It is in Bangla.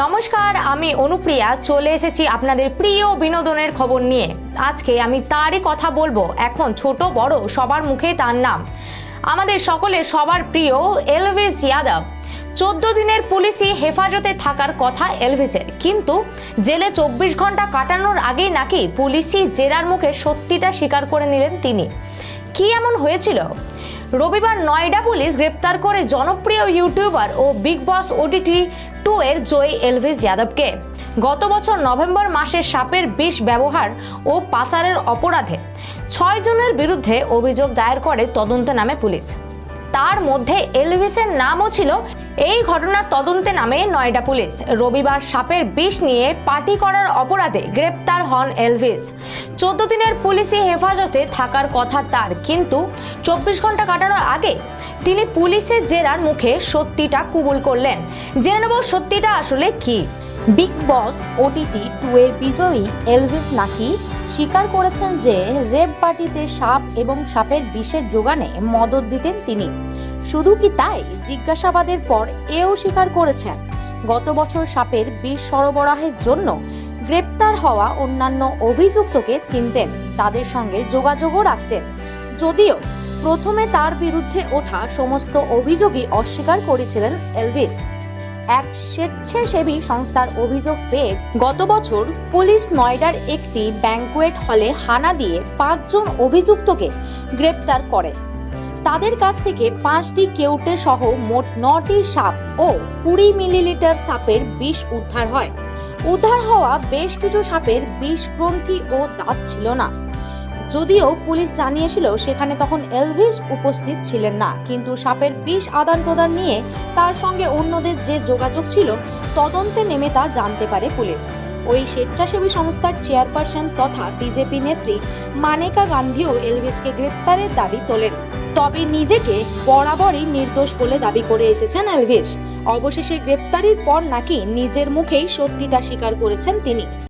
নমস্কার, আমি অনুপ্রিয়া চলে এসেছি আপনাদের প্রিয় বিনোদনের খবর নিয়ে। আজকে আমি তারই কথা বলবো। এখন ছোট বড় সবার মুখে তার নাম, আমাদের সকলের সবার প্রিয় এলভিস যাদব। 14 দিনের পুলিশি হেফাজতে থাকার কথা এলভিসের, কিন্তু জেলে 24 ঘন্টা কাটানোর আগেই নাকি পুলিশি জেরার মুখে সত্যিটা স্বীকার করে নিলেন তিনি। কি এমন হয়েছিল? রবিবার নয়ডা পুলিশ গ্রেপ্তার করে জনপ্রিয় ইউটিউবার ও বিগ বস OTT 2 এর জয়ী এলভিস যাদবকে। গত বছর নভেম্বর মাসে সাপের বিষ ব্যবহার ও পাচারের অপরাধে 6 জনের বিরুদ্ধে অভিযোগ দায়ের করে তদন্তে নামে পুলিশ। তার মধ্যে এলভিসের নামও ছিল। এই ঘটনার তদন্তে নামে নয়ডা পুলিশ। রবিবার সাপের বিষ নিয়ে পার্টি করার অপরাধে গ্রেপ্তার হন এলভিস। 14 দিনের পুলিশি হেফাজতে থাকার কথা তার, কিন্তু 24 ঘন্টা কাটানোর আগে তিনি পুলিশের জেরার মুখে সত্যিটা কবুল করলেন। জেনে নেব সত্যিটা আসলে কি। বিগ বস OTT 2 এর বিজয়ী এলভিস নাকি স্বীকার করেছেন যে রেপ পার্টিতে সাপ এবং সাপের বিষের যোগানে মদত দিতেন তিনি। শুধু কি তাই, জিজ্ঞাসাবাদের পর এও স্বীকার করেছেন গত বছর সাপের বিষ সরবরাহের জন্য গ্রেপ্তার হওয়া অন্যান্য অভিযুক্তকে চিনতেন, তাদের সঙ্গে যোগাযোগও রাখতেন। যদিও প্রথমে তার বিরুদ্ধে ওঠা সমস্ত অভিযোগই অস্বীকার করেছিলেন এলভিস। এক স্বেচ্ছাসেবী সংস্থার অভিযোগ পেয়ে গত বছর পুলিশ নয়ডার একটি ব্যাংকুয়েট হলে হানা দিয়ে 5 জন অভিযুক্তকে গ্রেপ্তার করে। তাদের কাছ থেকে 5টি কেউটে সহ মোট 9টি সাপ ও 20 মিলিলিটার সাপের বিষ উদ্ধার হয়। উদ্ধার হওয়া বেশ কিছু সাপের বিষ গ্রন্থি ও দাঁত ছিল না। যদিও পুলিশ জানিয়েছিল সেখানে তখন এলভিস উপস্থিত ছিলেন না, কিন্তু সাপের বিষ আদান প্রদান নিয়ে তার সঙ্গে অন্যদের যে যোগাযোগ ছিল তদন্তে নেমে তা জানতে পারে পুলিশ। ওই স্বেচ্ছাসেবী সংস্থার চেয়ারপারসন তথা বিজেপি নেত্রী মানেকা গান্ধীও এলভিসকে গ্রেপ্তারের দাবি তোলেন। তবে নিজেকে বরাবরই নির্দোষ বলে দাবি করে এসেছেন এলভিস। অবশেষে গ্রেপ্তারির পর নাকি নিজের মুখেই সত্যিটা স্বীকার করেছেন তিনি।